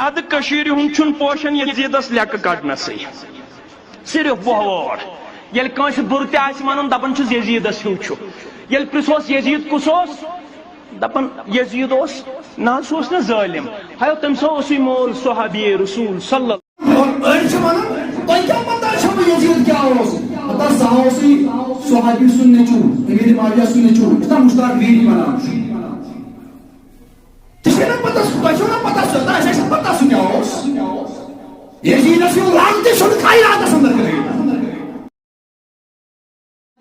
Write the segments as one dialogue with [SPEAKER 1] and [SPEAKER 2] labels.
[SPEAKER 1] اد کشیر ہند چھن پوشن یزیدس لیک کڑنسے صرف بہوڑ یل کنس بر تہ ون دپان یزیدس ہیو چھ یل پرسوس یزید کس دپان یزید نا نا ظالم ہو تم سا مول صحابی رسول صلی
[SPEAKER 2] صحابی سن نیچو امیر معاویہ سن نیچو اتنا مشترک ویڈی بنا تشکینا پتا سنتا ہے پتا سنیاؤس یزید سے لانتے سن کھائی رہا تھا سندر کرے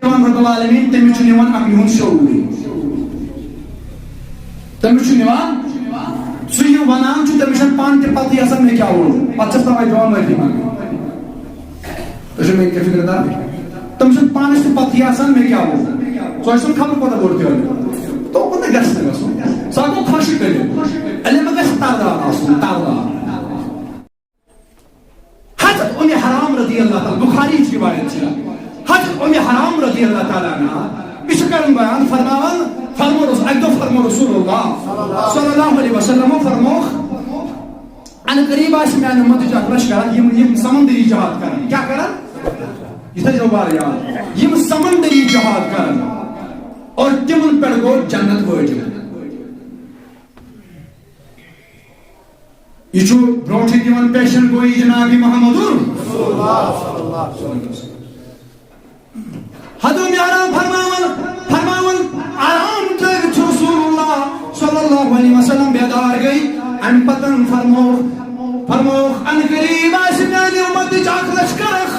[SPEAKER 2] جوان رب العالمین تمی چنیوان اکنیون شعوری تمی چنیوان سویو بنام چو تمیشن پانتے پاتی اصلا میں کیا ہو پچھتا بھائی جوان مرکی مانگی تو میں کیا فکر دار تمیشن پانتے پاتی اصلا میں کیا ہو سو ایسا خبر پتا بورتی ہوئی تو بندے گشت ہے گسو ساتھوں خوشی کرے علم گشت تاردار آسو تاردار حضرت ام حرام رضی اللہ تعالی بخاری کی روایت ہے حضرت ام حرام رضی اللہ تعالی عنہ بشکرن بیان فرمو رسول اللہ صلی اللہ علیہ وسلم فرمو ان قریب آش میں امت جو اکرش کرا یہ سمندری جہاد کرن کیا کرن یہ تھا جواب یاد یہ سمندری جہاد کرن اور تمن پر گو جنت وجہ یہ جو بروٹھی تمن پیشن گوئی جناب محمد رسول اللہ صلی اللہ علیہ وسلم حضرت آرام فرماون آرام تک رسول اللہ صلی اللہ علیہ وسلم بیدار گئی ان پتن فرموخ ان قریب آسمیانی امت جاک لشکرخ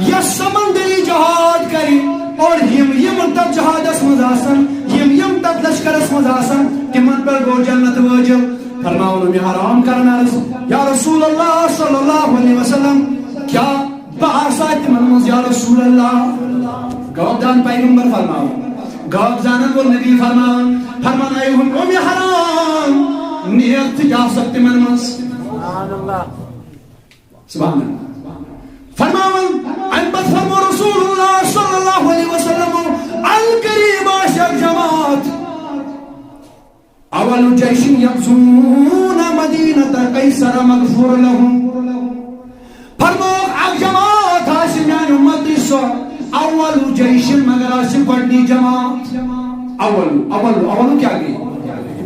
[SPEAKER 2] یا سمندری جہاد کری اور یم تب جہاد اسمز آسن یم تب لشکر اسمز آسن تمن پر گو جنت واجب فرماون میں حرام کرنا یا رسول اللہ صلی اللہ علیہ وسلم کیا بحثات تمن یا رسول اللہ گواب جان پیغمبر فرماؤ گواب جانن وہ نبی فرمان آئے ہم ام حرام نیت جا سکتے من منس سبحان اللہ فرماؤن انبت فرمو رسول اللہ صلی اللہ علیہ وسلم القریب عاشق جماعت اول جیش یغزون مدینت قیصر مغفور لهم فرمو اب جماعت ہاشمیان امتی سو اول جیش مگر آسم گڑنی جماعت اول کیا گئی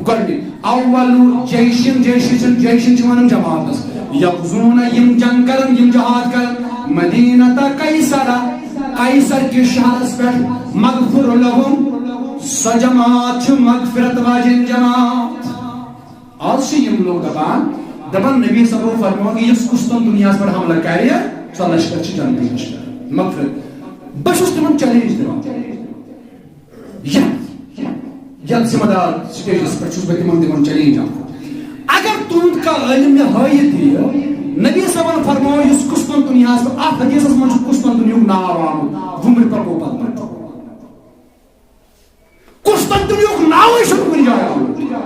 [SPEAKER 2] گڑنی اول جیشن چوانم جماعت یغزون یم جنگ کرن یم جہاد کرن مدینہ قیصر کے شہر اس پر مغفر لهم سو جماعت مغفرت واجن جماعت آج سے یم لوگ دبان نبی صلی اللہ علیہ وسلم فرمو کہ اس کستن دنیا پر حملہ کری ہے سو لشکر چی جانتی لشکر مغفرت بس اس تمام چیلنج دے یا ذمہ دار سٹیجز پر چھوس بیتی من تمام چیلنج اگر تون کا علم میں حایت دی نبی صلی اللہ علیہ وسلم فرمو اس کستن دنیا پر آپ حدیث اس منچ کستن دنیا نا آوام ومر پر کو پت کستن دنیا کو ناوی شروع کر جایا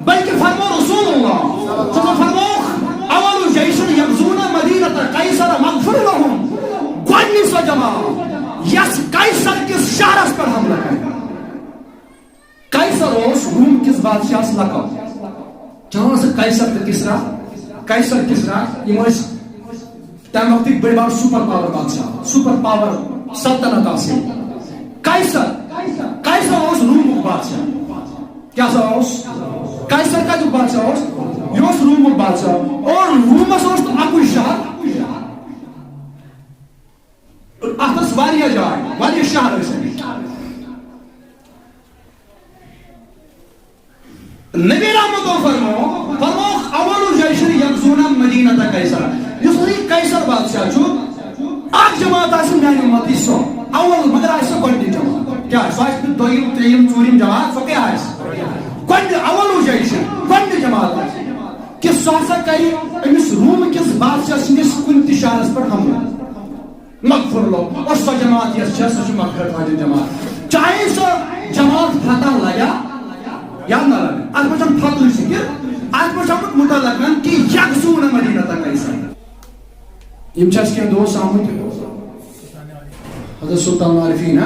[SPEAKER 2] بلکہ فرمو رسول اللہ صلی اللہ علیہ وسلم فرمو اول جیشن یغزون مدینت قیصر مغفر لهم گوانی سو جماعت یس قیصر کس شہرس پر حملہ کرے قیصر اس روم کس بادشاہ سے لکھا جہاں سے قیصر کسرا یہ موس تیم وقت بڑی بار سپر پاور بادشاہ سپر پاور سلطنت آسی قیصر اس روم بادشاہ کیا سا اس قیصر کا جو بادشاہ اس یہ اس روم بادشاہ اور روم اس تو اکوی شہر اتس واریہ جائے واریہ شہر ہے نبی رحمت فرمو اول جیشن یغزون مدینہ قیصر یہ سوری قیصر بادشاہ چھو اک جماعت آسن میانی امتی سو اول مگر آئیسا گوڑنی جماعت کیا ہے سو آئیس دوئیم تریم چوریم جماعت سو کیا آئیس گوڑنی اول جیشن گوڑنی جماعت آئیس کس سواسا کئی امس روم کس بادشاہ سنگس کنتی شہرس پر حملہ مغفر لو اور سو جماعت یہ چھے سو مغفرت واجن جماعت چاہے سو جماعت فتح لگا یا نہ لگا آج بچھم فتح سکر آج بچھم متعلقن کی یغزون مدینہ قیصر یم چاس کے دو سامت حضرت سلطان عارفین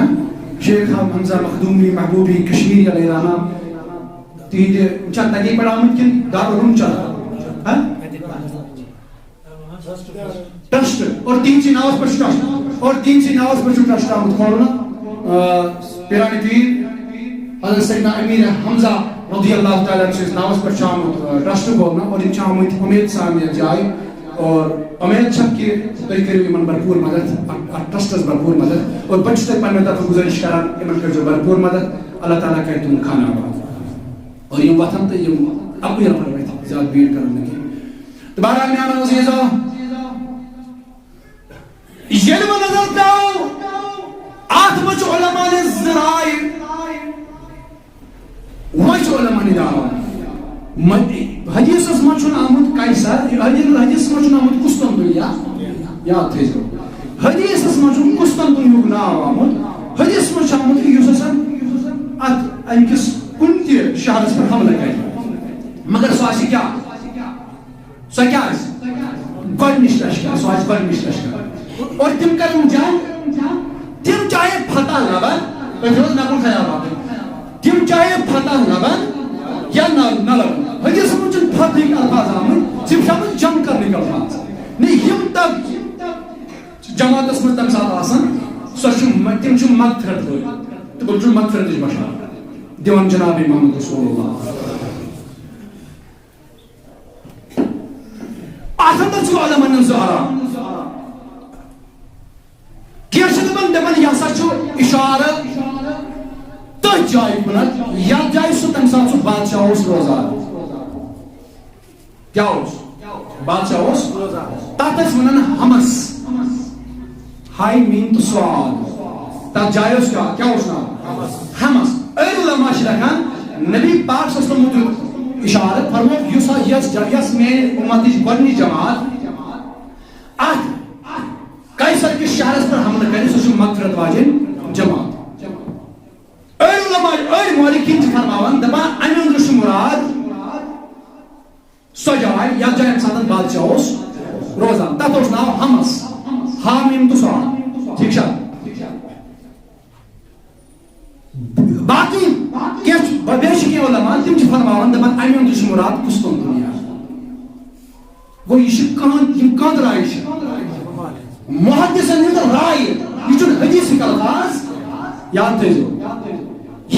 [SPEAKER 2] شیخ حمزہ مخدومی محبوبی کشمیری علیہ السلام تیجے چاہتا کہ بڑا آمد کن دار علوم چلا ٹرسٹ اور تین سی ناوس پر ٹرسٹ اور تین سی ناوس پر ٹرسٹ آمد کھولنا پیرانی پیر حضرت سیدنا امیر حمزہ رضی اللہ تعالیٰ عنہ ناوس پر آمد ٹرسٹ کھولنا اور ان آمد امید سامنے جائے اور امید چھپ کے تُہۍ کٔرِو یِمن بھرپوٗر مدد اتھ ٹرسٹس بھرپوٗر مدد اور بہٕ چھُس تۄہہِ پننہِ طرفہٕ گُزٲرِش کران یِمن کٔرۍزیٚو بھرپوٗر مدد اللہ تعالیٰ کرِ تِمن خانہ آباد اور یِم وتھن تہٕ یِم اَکُے نفر وتھِ زیادٕ بھیٖڑ کرن نہٕ کینٛہہ تہٕ بہرحال میٛانیو عزیٖزو ییٚلہِ بہٕ نظر ترٛاوٕ اتھ منٛز چھُ علماء زٕ راے وۄنۍ چھُ علماء دعوا حدیثس منٛز چھُنہٕ آمُت قیصر حدیثس منٛز چھُنہٕ آمُت قسطنطنیہ یاد تھٲیزیو حدیثس منٛز چھُنہٕ قسطنطنیہُک ناو آمُت حدیثس منٛز چھُ آمُت یُس ہسا اتھ امہِ کِس کُنہِ تہِ شہرس پٮ۪ٹھ حملہٕ کرِ مگر سُہ آسہِ کیٛاہ سۄ کیٛاہ آسہِ گۄڈنِچ لشکر سُہ آسہِ گۄڈنِچ لشکر اور تِم کرن جنگ تِم چاہے فتح لبن تُہۍ تھٲیِو مےٚ کُن خیال باقٕے تِم چاہے فتح لبن یا نہ لبن حدیثس منٛز چھُنہٕ فتحٕکۍ الفاظ آمٕتۍ تِم چھِ آمٕتۍ جنگ کرنٕکۍ الفاظ نہ یِم تب جماعتس منٛز تمہِ ساتہٕ آسان سۄ چھُ تِم چھِ مغفرت وٲلۍ تہٕ بہٕ چھُس مغفرتٕچ بشارت دِوان جناب محمد رسول اللہ اتھ اندر چھُ علماء زٕ آرام کینٛہہ چھِ دپان یہِ ہسا چھُ اِشارٕ تٔتھۍ جایہِ کُنتھ یتھ جایہِ سُہ تمہِ ساتہٕ سُہ بادشاہ اوس روزان کیٛاہ اوس بادشاہ اوس تتھ ٲسۍ ونان ہمس ہاے میٖن تہٕ سوال تتھ جایہِ اوس کیٛاہ اوس ناو ہمس أڑۍ علماء چھِ لیکھان نبی پاک صلی اللہ علیہ وسلم دیُت اِشارٕ فرمووُکھ یۄس میٲنۍ اُمتٕچ گۄڈنِچ جماعت اتھ قیصر کِس شہرس پٮ۪ٹھ حملہٕ کرِ سۄ چھِ مغفرت واجیٚنۍ جماعت أڑۍ مولِکیٖن چھِ فرماوان دپان امہِ اندرٕ چھُ مُراد سۄ جاے یتھ جایہِ امہِ ساتہٕ بادشاہ اوس روزان تتھ اوس ناو ہمس ہا میٖم تہٕ سوال ٹھیٖک چھا باقٕے بیٚیہِ چھِ کینٛہہ علماء تِم چھِ فرماوان دپان امہِ اندرٕ چھُ مُراد قسطنطنیہ گوٚو یہِ چھِ یِم کانٛہہ راے چھِ محدثن ہٕنٛز راے یہِ چھُنہٕ حدیثٕکۍ الفاظ یاد تھٲیزیو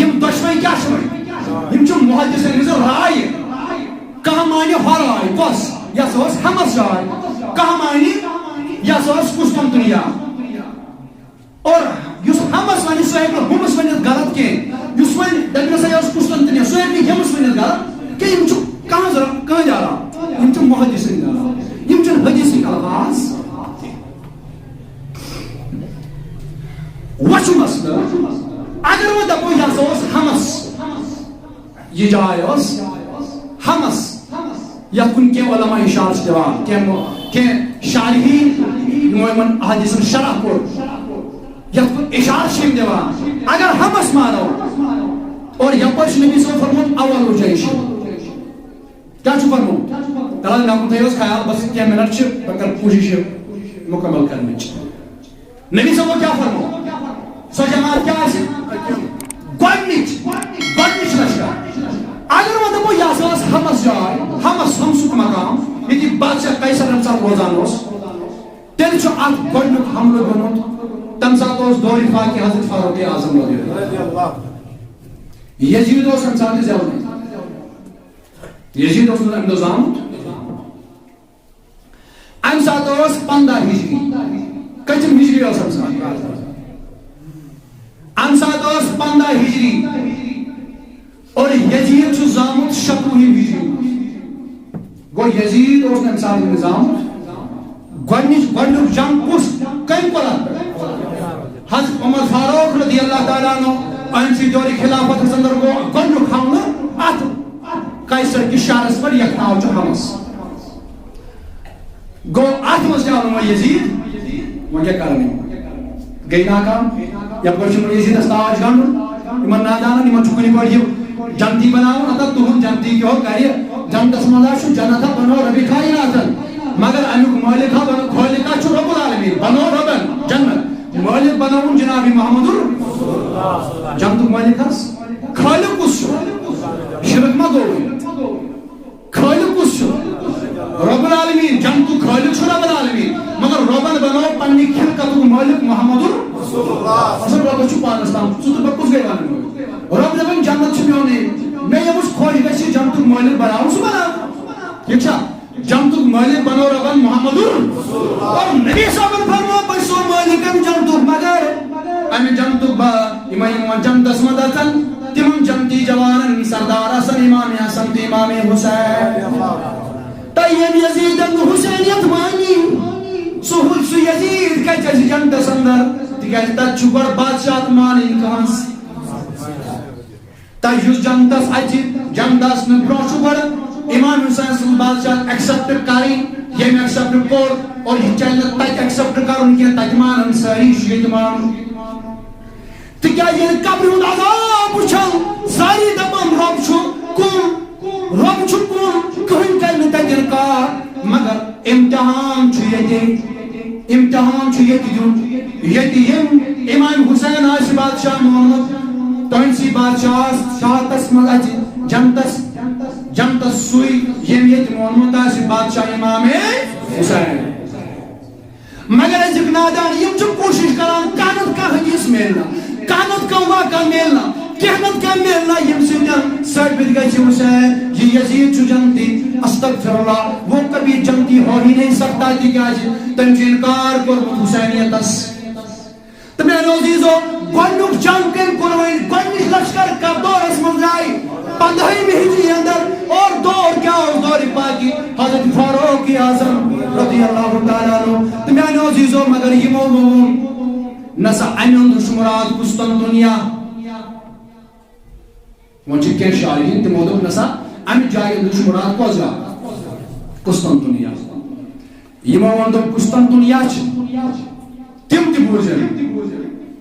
[SPEAKER 2] یِم دۄشوے کیٛاہ چھِ وۄنۍ یِم چھِ محدثن ہٕنٛز راے کانٛہہ مانہِ ہۄ راے کۄس یۄس ٲس ہمس جاے کانٛہہ مانہِ یۄس ٲس قسطنطنیہ اور یُس ہمس وَنہِ سُہ ہیٚکہِ نہٕ ہُمس ؤنِتھ غلط کینٛہہ یُس وۄنۍ دپہِ نسا یہِ ٲس قسطنطنیہ سُہ ہیٚکہِ نہٕ ہُمس ؤنِتھ غلط کینٛہہ یِم چھِ کٕہٕنٛدۍ آرام یِم چھِ محدثن ہٕنٛدۍ آرام یِم چھِنہٕ حدیثٕکۍ الفاظ وۄنۍ چھُ مسلہٕ اگر وۄنۍ دپو یہِ ہسا اوس ہمس یہِ جاے ٲس ہمس یتھ کُن کینٛہہ علماء اِشارٕ چھِ دِوان کینٛہہ شارحیٖن یِمو یِمن احادیثن شرح کوٚر یتھ کُن اِشارٕ چھِ یِم دِوان اگر ہمس مانو اور یپٲرۍ چھُ نبی صٲب فرموت اول جیش کیٛاہ چھُ فرموت تلہٕ مےٚ کُن تھٲیِوس خیال بس کینٛہہ منٹ چھِ بہٕ کرٕ کوٗشِش یہِ مُکمل کرنٕچ نبی صٲبو کیٛاہ فرموو سۄ جماعت کیٛاہ آسہِ گۄڈنِچ لشکر اگر وۄنۍ دپو یہِ ہسا ٲس ہمس جاے ہمس ہمسُک مقام ییٚتہِ بادشاہ قیصر ییٚمہِ ساتہٕ روزان اوس تیٚلہِ چھُ اتھ گۄڈنیُک حملہٕ گوٚمُت تمہِ ساتہٕ اوس دورِ فاقہِ حضرت فاروق اعظم رضی اللہ یزیٖد اوس امہِ ساتہٕ زٮ۪ونٕے یزیٖد اوس نہٕ امہِ دۄہ زامُت امہِ ساتہٕ اوس 15 ہجری کٔژِم ہجری اوس امہِ ساتہٕ امہِ ساتہٕ اوس 15 ہجری اور یزیٖد چھُ زامُت 96 ہجری گوٚو یزیٖد اوس نہٕ امہِ ساتہٕ زامُت گۄڈنیُک جنگ کُس کٔمۍ کوٚر اتھ پٮ۪ٹھ حضرت عمر فاروق رضی اللہ تعالیٰ عنہ أہنٛدسٕے دورِ خلافت اندر گوٚو گۄڈنیُک حملہٕ اتھ قیصر کِس شہرس پٮ۪ٹھ یتھ ناو چھُ ہمس گوٚو اتھ منٛز تہِ آو نہٕ وۄنۍ یزیٖد وۄنۍ کیٛاہ کرن یِم گٔے ناکام یپٲرۍ چھُ یزیٖدس تاج گنٛڈُن یِمن نادانن یِمن چھُ کُنہِ پٲٹھۍ یہِ جنتی بناوُن ہتا تُہُنٛد جنتی کیٛاہ کرِ جنتس منٛز چھُ جنت بنو ربِ کائناتن مگر امیُک مٲلک خالق چھُ رب العالمیٖن بنو ربن جنت مٲلک بناوُن جناب محمد جنتُک مٲلک حظ خالق کُس چھُ شرک ما گوٚو خالق کُس چھُ رب العالمین جنتو خالق چھو رب العالمین مگر ربن بنو پنی خلقت مالک محمد رسول اللہ اصل رب چھو پاکستان سو تو بکس گئے والا رب دبن جنت چھ میونے میں یہ مجھ خوش گئی جنتو مالک بناؤں سو بنا ٹھیک چھا جنتو مالک بنو ربن محمد رسول اللہ اور نبی صاحب فرمو پیسو مالکن جنتو مگر امی جنتو با امام جنت اسمد اتن تمام جنتی جوانن سردار حسن امام حسن تی امام حسین طیب یزید ابن حسین یتمانی سہول سو یزید کچھ جنت سندر تکیز تا چوبر بادشاہت مانین کانس تا یوز جنتس اچی جنتس میں برو چوبر امام حسین سل بادشاہت ایکسپٹ کاری یہ میں ایکسپٹ کور اور یہ چلنا تک ایکسپٹ کر ان کے تجمان ساری شیطمان تکیز یہ قبر ہوں عذاب پوچھو ساری دبان رب چھو کون رب چھو کون کہیں کرنے تجر کار مگر امتحان چھو یہ دن امام حسین آش بادشاہ محمد تونسی بادشاہ شاہتس ملج جنتس سوئی یہ محمد آش بادشاہ امام حسین مگر ازک نادان یم چھو کوشش کران کانت کا حدیث میلنا کانت کا واقع میلنا کہنت کا میلنا یم سنجن سربت گئی چھو حسین یہ یزید چھو جنتی استغفر اللہ وہ کبھی جنتی ہو ہی نہیں سکتا تھی کہ آج تنچ انکار کر حسینیت اس تو میں عزیزو گونڈک جنگ کن کنوین گونڈک لشکر کا دور اس مزائی 15 ہجری اندر اور دور کیا اس دور پاکی حضرت فاروق اعظم رضی اللہ تعالیٰ عنہ تو میں عزیزو مگر یہ موضوع نسا امن شمرات قسطنطنیہ ونچہ کیا شاہدین تی موضوع نسا امن جائے شمرات کو ازرا قسطنطنیہ یہ موضوع قسطنطنیہ تم تی بوجھے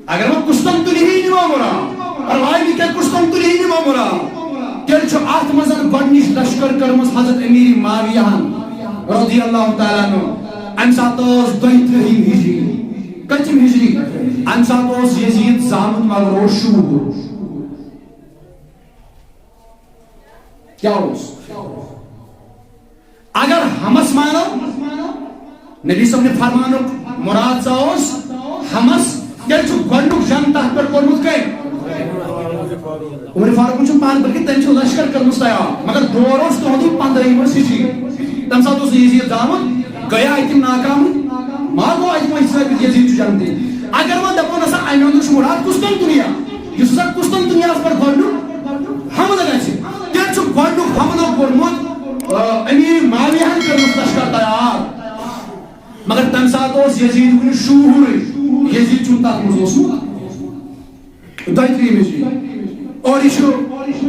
[SPEAKER 2] اگر وہ قسطنطنیہ ہی نہیں مورا اور بھائی بھی کہ قسطنطنیہ ہی نہیں مورا تیل چھو آت مزن گڑنیش لشکر کرمس حضرت امیر معاویہ رضی اللہ تعالیٰ عنہ انساتوز دویترہیم ہجری کچم ہجری انساتوز یزید زامت مغرور شور کیا ہوس اگر ہمس مانو نبی صلی اللہ علیہ وسلم نے فرمانو مراد ساوس ہمس تیل چھو گنڈک جن تحت پر کرمت گئے عمر فاروق چھو پان بلکہ تین چھو لشکر کرمس تایا مگر دوروس تو ہوتی 15 ہجری تم ساتوز یزید زامت گیا ایتم ناکام ماغو آج وہ حصہ بھی یزید چھو جانتے اگر وہ دپو نسا ایمان دوش مراد قسطنطنیہ جس سا قسطنطنیہ پر گوڑنو حمد اگر چھے تیر چھو گوڑنو حمد کرمت امیر معاویہ کرمت لشکر تیار مگر تم ساتوز یزید کنی شوہر یزید چھو تاک مزوسو دائتری مجھے اور ایشو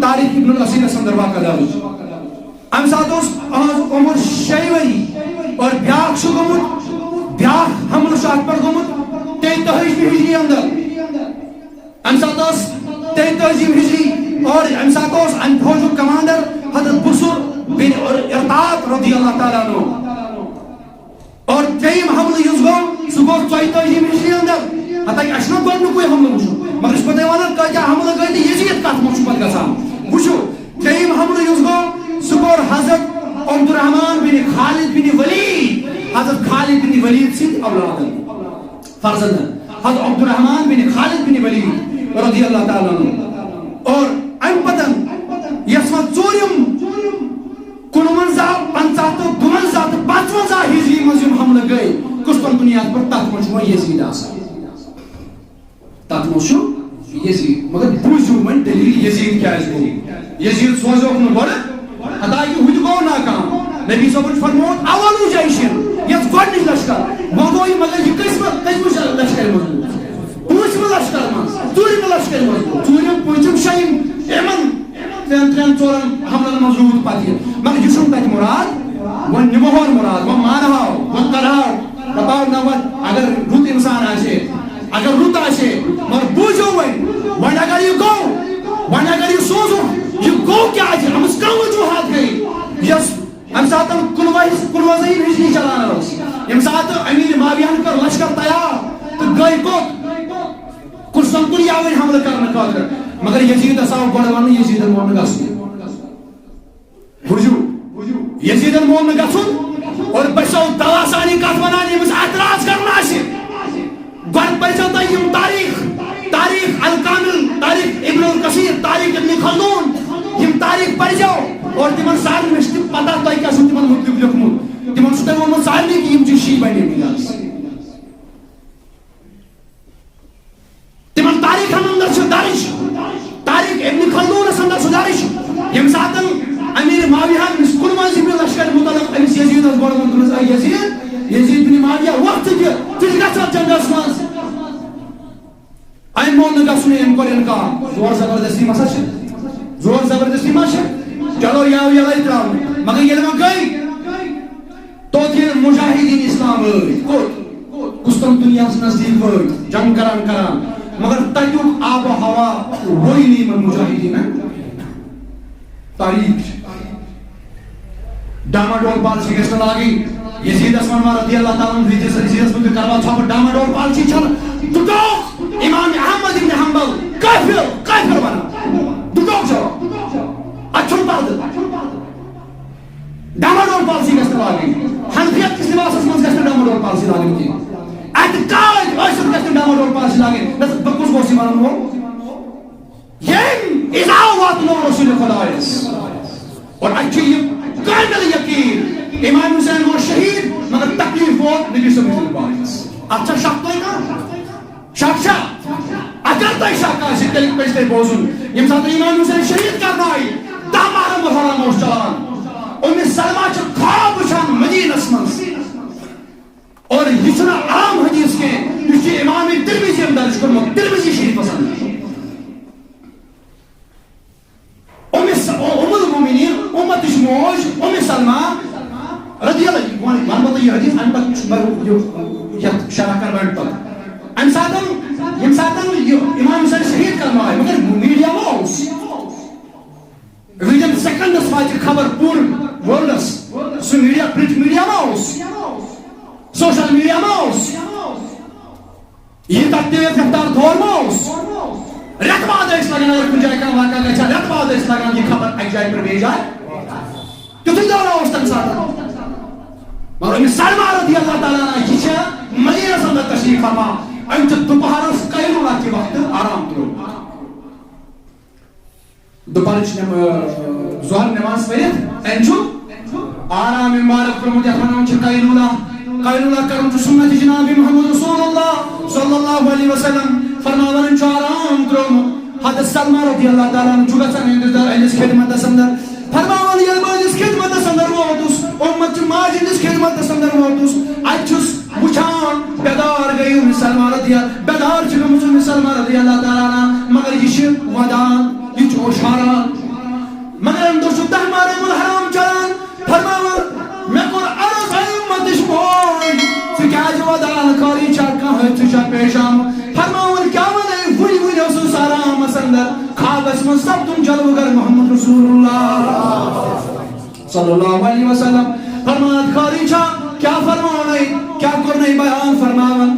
[SPEAKER 2] تاریخ ابن الاسین سندر واقع داروز ام ساتوز عمر شیوری اور بیاک شو گمت بیاک حمل شاک پر گمت 33 ہجری اندر ام ساتوز 33 ہجری اور ام ساتوز ام فوجو کمانڈر حضرت بسر بن ارتاد رضی اللہ تعالیٰ عنہ اور جائیم حمل یزگو سگو 34 ہجری اندر حتی کہ اشنا گوڑنو کوئی حمل بشو مگر اس پتہ وانا کہ جا حمل گئی تھی یزید کات مچو پت گسا بشو جائیم حمل یزگو سگور حضرت عبد الرحمن بن خالد بن ولید حضرت خالد بن ولید سید اولادن فرزندن حضرت عبد الرحمن بن خالد بن ولید رضی اللہ تعالیٰ عنہ اور ام پتن یسمت چوریم کنمنزا پنچاتو دمنزا پانچونزا ہجری مزیم حمل گئی قسطنطنیہ پر تحت مجموع یزید آسا تحت مجموع یزید مگر بوجھو من دلیل یزید کیا ہے یزید سوزو اپنے بڑا حتیٰ کہ ہوئی گو ناکام نبی صلی اللہ علیہ وسلم اولو جائشن یہ گوڑنی لشکر موضوعی مگر یہ قسمت لشکر مضبوط پوچھ میں لشکر مضبوط توری میں لشکر مضبوط توری پوچھم شایم ایمن ترین چورن حمل مضبوط پاتی مگر جسم تک مراد وہ نمہور مراد وہ مانہاو وہ کرہاو بتاؤ نوات اگر روت انسان آشے اگر روت آشے مگر بوجھو وین اگر یہ گو وین اگر یہ سوزو یہ گو کیا آجے ہم اس کا وجوہات گئی یس ہم ساتھ ہم کلوازہی بھیجنی چلانا روز ہم ساتھ امیر معاویہ کر لشکر تیار تو گئی کو قسطنطنیہ آوین حمل کرنا کھاکر مگر یزید اصاو بڑھوانا یزید المومن گسن بھرجو یزید المومن گسن اور بچو دواسانی کت ونان یمس اعتراض کرنا آسہِ گۄڈٕ پٔرۍزیو تُہۍ یِم تاریخ الکامل تاریخ ابن الکثیر تاریخ ابن خلدون یم تاریخ پٔرۍزیو اور تمن سارنٕے چھِ پتہ تۄہہِ کیٛاہ چھُو تمن مُتعلق لیوٚکھمُت تمن چھُ تۄہہِ ووٚنمُت سارنٕے کہ یم چھِ شی بنیمٕتۍ حظ تمن تاریخن اندر چھُ درج تاریخ ابن خلدونس اندر چھُ درج ییٚمہِ ساتن امیر معاویہ مس کُنہِ منٛز یہِ لشکر متعلق أمِس یزیدس گۄڈٕ ووٚن تٔمِس اے یزید بن معاویہ وقت ژٕ چھِ گژھان جنگس منٛز أمۍ مون نہٕ گژھُنٕے أمۍ کوٚر اِنکار زور زبردستی ما چھِ زور زبردستی ما چھِ چلو یہِ آو یلے تراونہٕ مگر ییٚلہِ وۄنۍ گٔے توٚت ییٚلہِ مجاہدیٖن اسلام ٲسۍ کوٚت قسطنطنیہس نزدیٖک وٲتۍ جنگ کران مگر تتیُک آب و ہوا روٚے نہٕ یِمن مجاہدیٖنن تاریخ ڈاماڈول پالسی گژھِ نہٕ لاگٕنۍ یزیدس ونوا رضی اللہ تعالیٰ عنہ یزیدس مُتعلق کروا ژھۄپہٕ ڈاماڈول پالسی چھنہٕ دُٹوک امام احمد ابن حنبل کافر ونان دُٹوک چھُ اتھ چھُنہٕ پردٕ ڈاماڈول پالسی گژھِ نہٕ لاگٕنۍ حنفیت کِس لباسس منٛز گژھِ نہٕ ڈاماڈول پالسی لاگٕنۍ کینٛہہ اتہِ کاج ٲسِتھ گژھِ نہٕ ڈاماڈول پالسی لاگٕنۍ بہٕ کُس گوٚژھ یہِ ونن وول ییٚمۍ ایٖزا واتنو رسول خۄدایس اور اتہِ چھُ یہِ کامل یقین امام حسین گوٚو شہید مگر تکلیف ووت نبی صلی اللہ علیہ وسلم اتھ چھا شک تۄہہِ کانٛہہ شک چھا اگر تۄہہِ شک آسہِ تیٚلہِ پَزِ تۄہہِ بوزُن ییٚمہِ ساتہٕ امام حسین شہید کرنہٕ آیہِ دہ ماہ محرم اوس چلان اُمہِ سلمہ چھِ خواب وٕچھان مدیٖنس منٛز اور یہِ چھُنہٕ عام حدیث کینٛہہ یہِ چھُ امام ترمذی ین درج کوٚرمُت ترمذی شریفس اندر ام المؤمنین امتٕچ موج ام سلمہ رضی اللہ ون بہٕ تۄہہِ یہِ حدیث امہِ پتہٕ یتھ شرح کرٕ بہٕ امہِ پتہٕ ییٚمہِ ساتہٕ امام حسین شہید کرنہٕ آیہِ مگر میٖڈیا ما اوس وِدن سیکنڈس واتہِ خبر پوٗرٕ ورلڈس سُہ میٖڈیا پرنٹ میٖڈیا ما اوس سوشل میٖڈیا ما اوس یوٗتاہ تیز رفتار دور ما اوس رٮ۪تہٕ بعد ٲسۍ لگان اگر کُنہِ جایہِ کانٛہہ واقعہ گژھِ ہا رٮ۪تہٕ بعد ٲسۍ لگان یہِ خبر اکہِ جایہِ پٮ۪ٹھ بیٚیہِ جایہِ تیُتھُے دورا اوس تمہِ ساتہٕ مگر أمِس سلمہ رضی اللہ تعالیٰ عنہ یہِ چھےٚ مدیٖنس اندر تشریٖف فرما أمۍ چھُ دُپہرس قیلولہ کہِ وقتہٕ آرام ترٛوومُت دُپہرٕچ ظہر نٮ۪ماز پٔرِتھ أمۍ چھُ آرام مبارک ترٛوومُت یتھ ونان چھِ قیلولہ کرُن چھُ سُنت جناب محمد رسول اللہ صلی اللہ علیہ وسلم فرماوان چھُ آرام ترٛوومُت حضرت سلمہ رضی اللہ تعالیٰ عنہ چھُ گژھان أہنٛدِس خدمتس اندر فرماوان ییٚلہِ بہٕ أہنٛدِس خدمتس اندر ووتُس اُمت چہِ ماجہِ ہٕنٛدِس خدمتس اندر ووتُس اتہِ چھُس وٕچھان بیدار گٔے بیدار چھِ گٔمٕژ سلمہ رضی اللہ تعالیٰ عنہ مگر یہِ چھِ ودان یہِ چھُ اوشاران مگر امہِ دۄہ چھُ دہ ماہ الحرام چلان فرماوان مےٚ کوٚر عرض اے اُمتٕچ موج ژٕ کیازِ ودان خٲلی چھا کانٛہہ حٲدثہٕ چھا پیش آمُت فرماوان کیٛاہ ونے وُنہِ اوسُس آرامس اندر خوابس منٛز سپدُم جلوگر محمد رسول اللہ صلی اللہ علیہ وسلم فرمان خٲلی چھا کیٛاہ فرماونے کیٛاہ کوٚرنے بیان فرماوان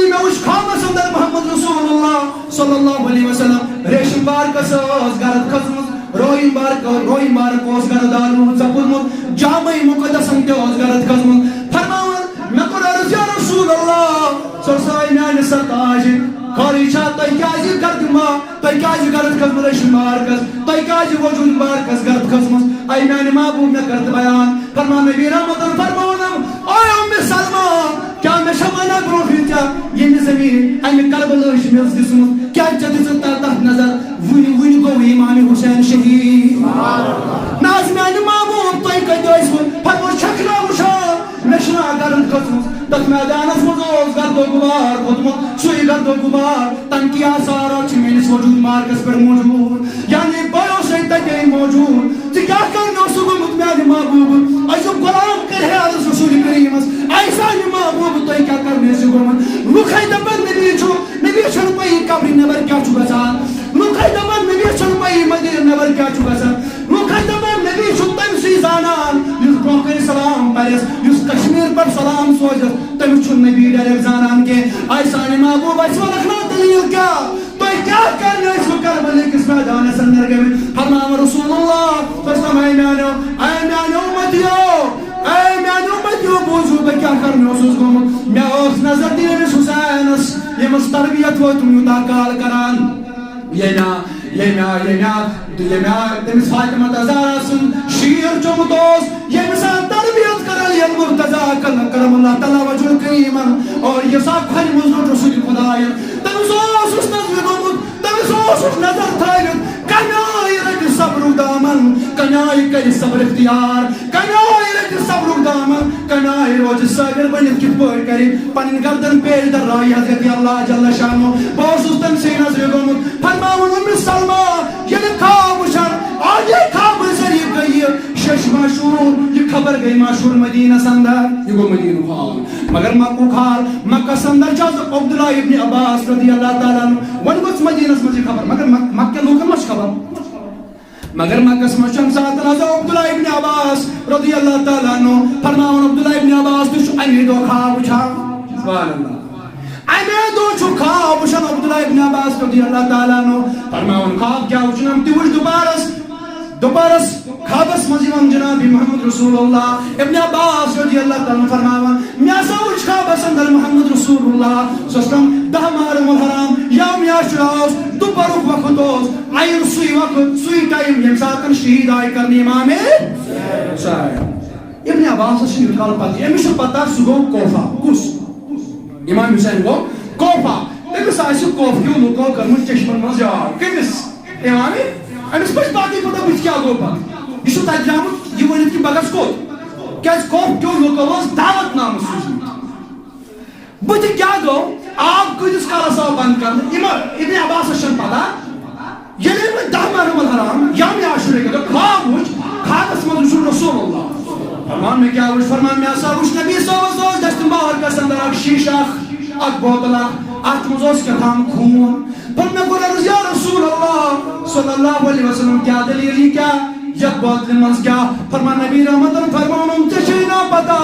[SPEAKER 2] یہِ مےٚ وٕچھ خوابس اندر محمد رسول اللہ صلی اللہ علیہ وسلم ریشم بارکس ٲس گرد کھٔژمٕژ رویِن بارک اوس گرد آلوٗ ژپُرمُت جامع مُقدسن تہِ اوس گرد کھٔژمٕژ فرماوان مےٚ کوٚر عرض یا رسول اللہ سۄ ٲس آے میانہِ سرتاجہِ خٲلی چھا تۄہہِ کیازِ تۄہہِ کیازِ گرد کھٔژمٕژ ریشم بارکس تۄہہِ کیازِ وجوٗد بارکس گرد کھٔژمٕژ اے میانہِ محبوٗب مےٚ کٔر تہٕ بیان فرمان نبی رحمتن فرماونم اے ام سلمہ کیٛاہ مےٚ چھا ونان برونٛٹھٕے ژےٚ ییٚمہِ زمیٖن امہِ کربلہٕ چھِ مےٚ دِژمٕژ کیٛازِ ژےٚ دِژٕتھ تتھ نظر وُنہِ گوٚو امام حسین شہید نہ حظ میانہِ محبوٗب تۄہہِ کتہِ ٲسوٕ فرمووُس چھکھ نا وٕچھان مےٚ چھُنہ گرد کھٔژمٕژ تتھ میدانس منٛز اوس گردو غبار کھوٚتمُت سُے گردو غبار تمہِ کہِ آثارات چھِ میٲنِس وجوٗد مارکس پٮ۪ٹھ موٗجوٗد یعنی بہٕ اوسے تتے موٗجوٗد ژٕ کیٛاہ کرنہِ اوسُکھ گوٚمُت میانہِ محبوٗب أزیُک غلام کرِہے عرض رسول کریٖمس اے سانہِ محبوٗب تۄہہِ کیٛاہ کرنہِ ٲسِو گوٚمُت لُکھے دپان نبی چھُنہٕ پیی قبرِ نٮ۪بر کیٛاہ چھُ گژھان لُکھے دپان نبی چھُنہٕ پیی مدیٖنہٕ نٮ۪بر کیٛاہ چھُ گژھان لُکھے دپان نبی چھُ تٔمسٕے زانان یُس برونٛہہ کنہِ سلام پرٮ۪س یُس کشمیٖر پٮ۪ٹھ سلام سوزٮ۪س تٔمِس چھُنہٕ نبی ڈایریکٹ زانان کینٛہہ اے سانہِ محبوٗب اَسہِ وَنکھ نا دٔلیٖل کیٛاہ تۄہہِ کیٛاہ کرنہِ ٲسوٕ کربلہٕ کِس میدانس اندر گٔمٕتۍ فرماوان رسول اللہ اے میانیو اُمتیو اے میانو بچو بوزو بہ کیا کرنے اوسس گومت مے اوس نظر دیمس حسینس یمس تربیت ووت یوتا کال کران تمس فاطمہ زہرا سن شیر چومت یمس تربیت کران یم مرتضی کرم اللہ تعالی وجہ کریم اور یہ سب کھن مزر سد خدایا تمس اوسس نظر گومت تمس اوسس نظر تھایت کنائی رٹ صبر دامن کنائی کر صبر اختیار کنائی رٹ صبر دامن کنائی روز صابر بنت کت پٲٹھۍ کرِ پنن گردن پیش در رائی حضرت اللہ جل شانو بوسس تم سے نظر گومت فرماون ام سلمہ یہ خواب وچھان اور یہ خواب ذریعہ گئی شش مشہور یہ خبر گئی مشہور مدینہ سندر یہ گو مدینہ خواب مگر مکہ خال مکہ سندر چھ عبداللہ ابن عباس رضی اللہ تعالیٰ عنہ ون گوس مدینہ مجھ خبر مگر مکہ لوکن مچ خبر مگر مکہ مچ سات نظر عبداللہ ابن عباس رضی اللہ تعالیٰ عنہ فرماون عبداللہ ابن عباس تش امی دو خواب وچھان سبحان اللہ امی دو چھ خواب وچھان عبداللہ ابن عباس رضی اللہ تعالیٰ عنہ فرماون خواب کیا وچھان تی وچھ دوبارس خوابس مزیون جناب محمد رسول اللہ ابن عباس رضی اللہ تعالیٰ فرماون میاسا وچھ خوابس اندر محمد رسول اللہ سوستم دہ محرم الحرام یوم عاشوراس دوپہرک وقت اوس عین سوئی وقت سوئی ٹائم یم ساتن شہید آئی کرنے امام حسین ابن عباس چھن کال پتہ امس پتہ سہ گو کوفہ کس امام حسین گو کوفہ تمس آسہ کوفہ کیوں لوکو کرمت چشمن مز جاے کمس امام امس پچ باقی پتہ بچ کیا گو پتہ یہ تک درامت یہ ورنت کہ بگس کوت کیا کوف کیوں لوکو دعوت نام سوزمت بت کیا گو آپ کتس کالس آو بند کرنے ابن عباس چھن پتہ ییٚلہِ دہ محرم الحرام یوم عاشورہ گو خواب وچھ خوابس منٛز وچھ رسول اللہ فرمان میں کیا وچھ فرمان میں ہسا وچھ نبی صلی اللہ علیہ وسلم دست باہر کس اندر اک شیشہ اک بوتل اتھ منٛز اوس کیٛاہتام خوٗن پتہٕ مےٚ کوٚر عرض یا رسول اللہ صلی اللہ علیہ وسلم کیا دلیل یہ کیا یتھ بوتلہِ منٛز کیا فرمان نبی رحمتن فرماونم ژےٚ چھے نا پتہ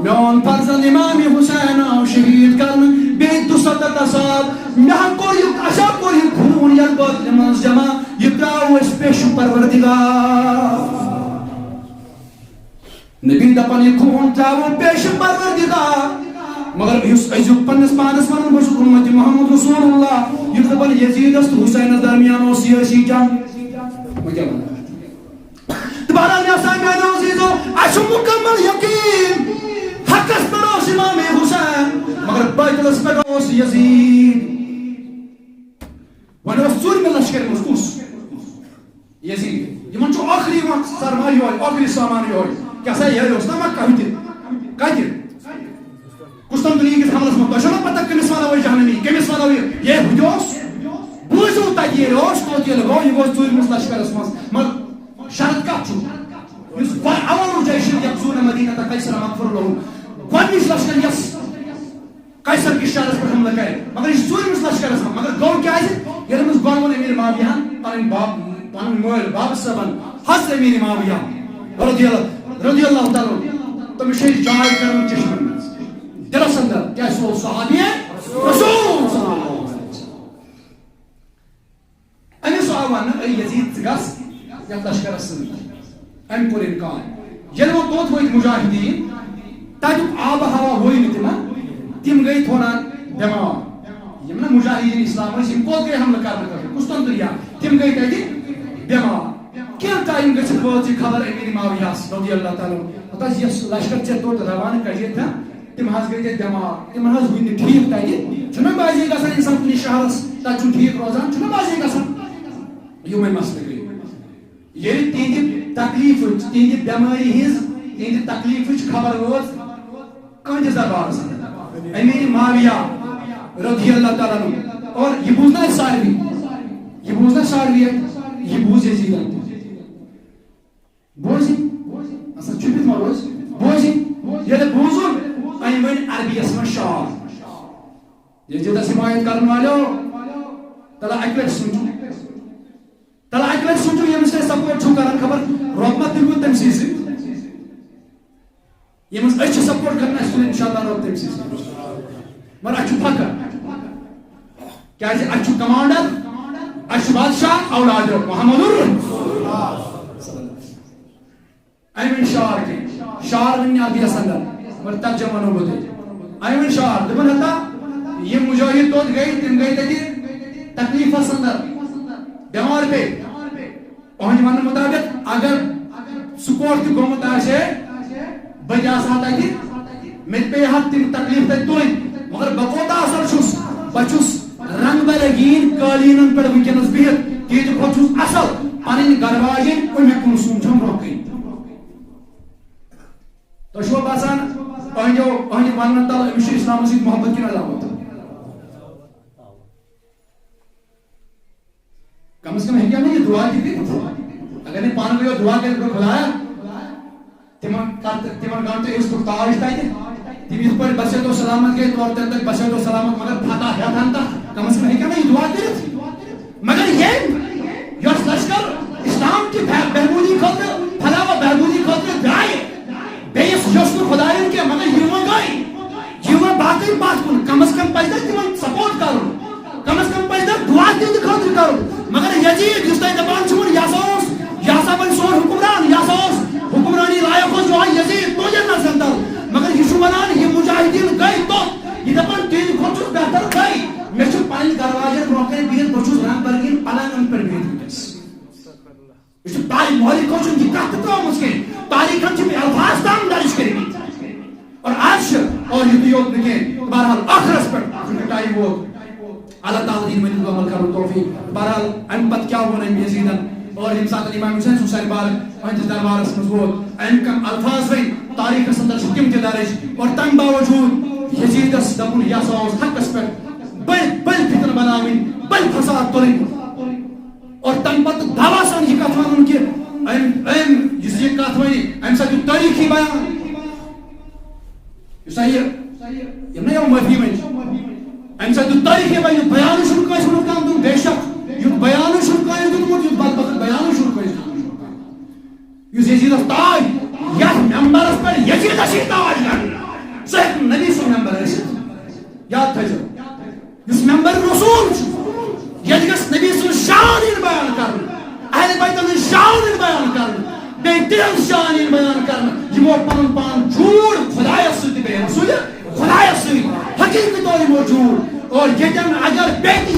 [SPEAKER 2] میون فرزند امام حسین آو شہید کرن بیٚیہِ 270 سال مےٚ کوٚر یہِ اسا کوٚر یہِ خوٗن یتھ بوتلہِ منٛز جمع یہِ ترٛاوو أسۍ پیشو پروردگار نبی دپان یہ خوٗن ترٛاوو پیشو پروردگار مگر یُس أزیُک پننس پانس ونان بہٕ چھُس اُمت محمد رسول اللہ یُس دپان یزیدس تہٕ حسینس درمیان اوس سیٲسی جنگ بہٕ کیٛاہ ونہٕ تہٕ بہرحال مےٚ ہسا میانیو عزیزو اسہِ چھُ مکمل یقین حقس پٮ۪ٹھ اوس امام حسین مگر باطلس پٮ۪ٹھ اوس یزید وۄنۍ اوس ژوٗرمہِ لشکرِ منٛز کُس یزید یِمن چھُ ٲخری سرمایہ یہوے ٲخری سامان یہوے کیٛاہ سا یہے اوس نا مکہ ہُتہِ کتہِ قسطنطنیہ کِس حملس منٛز تۄہہِ چھو نا پتہ کٔمِس ونو أسۍ جہنمی کٔمِس ونو یہِ ہُتہِ اوس بوٗزِو تتہِ ییٚلہِ اوس توٚت ییٚلہِ گوٚو یہِ گوٚو ژوٗرمِس لشکرس منٛز مگر شرط کتھ چھُ یُس اول جیش یقصون مدینہ قیصر مغفور لہم گۄڈنِچ لشکر یس قیصر کِس شہرس پٮ۪ٹھ حملہٕ کرِ مگر یہِ چھُ ژوٗرمِس لشکرس منٛز مگر گوٚو کیازِ ییٚلہِ أمِس گۄڈٕ امیر معاویہن پنٕنۍ مٲلۍ بابا صٲبن حضرت امیر معاویہ رضی اللہ تعالیٰ تٔمِس چھِ جاے کران چشمن منٛز دلس اندر کیٛازِ سُہ اوس صحابی رسول صلی اللہ علیہ وسلم أمِس آو وننہٕ اے یزید ژٕ گژھ یتھ لشکرس سۭتۍ أمۍ کوٚر اِنکار ییٚلہِ وۄنۍ توٚت وٲتۍ مجاہدیٖن تتیُک آبہٕ ہوا ہوے نہٕ تِمن تِم گٔے تھوڑا بٮ۪مار یِم نا مجاہدیٖن اسلام ٲسۍ یِم کوٚت گٔے حملہٕ کرنہٕ خٲطرٕ قسطنطنیہ تِم گٔے تتہِ بٮ۪مار کینٛہہ ٹایم گٔژھِتھ وٲژ یہِ خبر امیر معاویہس رضی اللہ تعالیٰ پتہٕ یۄس لشکر ژےٚ توٚت روانہٕ کٔرِتھ تِم حظ گٔے تتہِ بٮ۪مار تِمن حظ ہوٗۍ نہٕ ٹھیٖک تتہِ چھُنہ بازے گژھان انسان کُنہِ شہرس تتہِ چھُنہٕ ٹھیٖک روزان چھُنہ بازے گژھان یِمے مسلہٕ گٔے ییٚلہِ تِہنٛدِ تکلیٖفٕچ تِہنٛدِ بٮ۪مٲرِ ہِنٛز تِہنٛدِ تکلیٖفٕچ خبر وٲژ کٕہٕنٛدِس دربارس اندر امیر معاویہ رضی اللہ تعالیٰ عنہ اور یہ بوٗز نا ساروی یہ بوٗز نا ساروی یہ بوٗز یزیدن بوزی اصل چھُپِتھ ما روز بوزی ییٚلہِ بوٗزُن أمۍ ؤنۍ عربیس منٛز شعر یزیدس حمایت کرن والیو تلا اکہِ لٹہِ سوٗنٛچِو ییٚمِس تُہۍ سپورٹ چھُو کران خبر رۄب ما دِیِو تٔمسٕے سۭتۍ ییٚمِس أسۍ چھِ سپورٹ کران اَسہِ تُلہِ انشاءاللہ رۄب تٔمسٕے سۭتۍ مگر اَسہِ چھُ فخر کیازِ اَسہِ چھُ کمانڈر اَسہِ چھُ بادشاہ اولاد محمد أمۍ ؤنۍ شعر کینٛہہ شعر ونی آدھی اسندر مگر ترجمہ نو بودے آئیون شعر دبن ہتا یہ مجاہد توت گئی تم گئی تھی تکلیف اسندر بیمار پہ اہنج ون مطابق اگر سپورٹ کی گومت آشے بجا ساتا کی میں پہ حد تم تکلیف تے توئی مگر بقوتا اثر چھس بچس رنگ برگین قالینن پر ونکنس بہت تیز کھوچس اصل پنن گرواجن امی کن سوچم روکی تو شو باسان اہنجو ونن تل امش اسلام سے محبت کی علامت کم از کم ہے کیا نہیں دعا کی اگر نہیں پان گئے دعا کے خدایا تمن گانتے اس کو تاج تائی تم اس پر بسے تو سلامت گئے تو اب تک بسے تو سلامت مگر پھاتا ہے تھانتا کم از کم ہے کیا نہیں دعا کرت مگر یہ یوس لشکر اسلام کی بہبودی خاطر پھلا و بہبودی خاطر دائے بیس یوس کو خدایوں کے مگر یوں گئی یوں باقی بات کن کم از کم پیدا تمن سپورٹ کرو کم از کم پیدا دعا دین خاطر کرو مگر یزید جس طرح دبان چھوڑ یاسوس یاسا بن سور حکمران یاسوس حکمرانی لائق ہو جو یزید تو جنہ سندر مگر یہ شمانان یہ مجاہدین گئی تو یہ دبان تین کھوچس بہتر گئی میں چھو پانی دروازے روکے بیت بچوس رنگ برگین پلان ان پر بیت کس یہ چھو تاری مولی کھوچن کی کہت تو ہم اس کے تاریخ ہم چھو الفاظ دام دارش کریں گی اور آج اور یہ دیوت نکے بہرحال آخرس پر ٹائم وہ اللہ تعالی دین میں عمل کرو توفیق بہرحال ان پت کیا ہونا ہے یزیدن اور انسان امام حسین سوسائر بارک انت دربار اس مضبوط ان کم الفاظ وی تاریخ سندر شکم کے دارش اور تم باوجود یزید اس دبون یاسوس حق اس پر بل فتن بناوین بل فساد ترین اور تم پت دعوا سان یہ کتوان ان کے جس یہ کتوانی ام سا جو تاریخی بیان یہ صحیح یہ نہیں ہوں مفہیم ہے ام سا جو تاریخی بیان شروع کا شروع کام دوں بے شک یہ بیان شروع کا ہے دوں یہ بات بات بیان شروع کا ہے یہ یزید تاج یا ممبر اس پر یزید سی تاج کرنا صحیح نبی سو ممبر ہے یاد تھا جو اس ممبر رسول یزید نبی سو شان ان بیان کرنا اہل بیت ان شان ان بیان کرنا بیتن شان ان بیان کرنا یہ وہ پان پان جھوٹ خدای ستی بے رسول خدای ستی حقیقت اور موجود اور یہ اگر بیت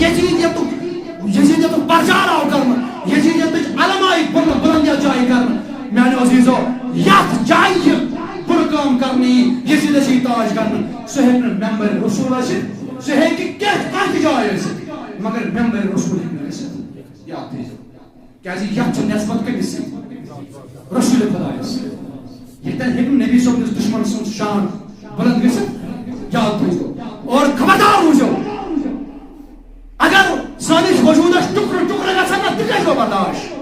[SPEAKER 2] یزید تو پرچار آو کرنا یزید تو علمائی بلندیا جائی کرنا میانے عزیزو یاد جائی برکام کرنی یزید سی تاج کرنا سہیب ممبر رسول ہے سہیب کی کہت جائے سے مگر ممبر رسول ہے یاد تھیزو کیازی یاد چھ نسبت کے سے رسول خدا ہے یہ تن ہم نبی صلی اللہ علیہ دشمن سن شان بلند گئے یاد تھیزو اور خبردار ہو جو اگر سانش وجودش ٹکر ٹکر گا سنا تکے جو برداشت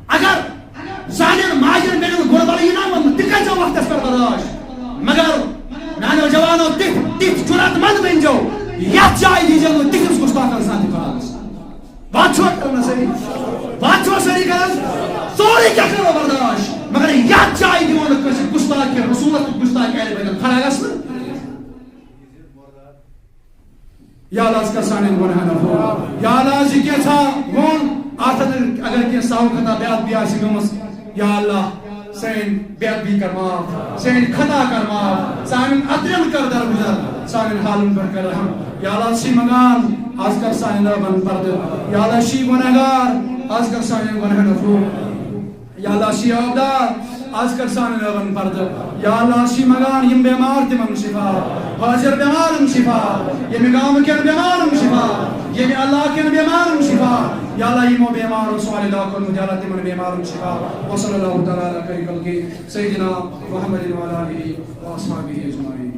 [SPEAKER 2] اگر سانن ماجر بینن گردالی نام تکے جو وقت اس پر برداشت مگر نانو جوانو تک جرات مند بن جو یاد جائی دیجئے وہ تکس گستاخر ساتھ کراس بات چھوڑ کرنا صحیح کرنا سوری کیا کرو برداشت مگر یاد جائی دیوان کسی گستاخ کے رسولت گستاخ کے بینن کھڑا گا سنا یا اللہ اس کا سانین گناہ نفو یا اللہ جی کے تھا گون آتھا اگر کیا ساو خطا بیعت بھی آسی گمس یا اللہ سین بیعت بھی کرما سین خطا کرما سانین ادرم کر در گزر سانین حالم پر کر رحم یا اللہ سی مگان آج کر سانین ربن پرد یا اللہ شی گناہگار آج کر سانین گناہ نفو یا اللہ شی عبدار آج کر سانین ربن پرد یا اللہ شی مگان یم بیمار تمن شفا حاضر بیمارم شفا یہ مقام کن بیمارم شفا یہ اللہ کن بیمارم شفا یا اللہ یہ مو بیمار سوال اللہ کن مجالت من بیمارم شفا وصل اللہ تعالی علیہ کل کی سیدنا محمد و علیہ و اصحابہ اجمعین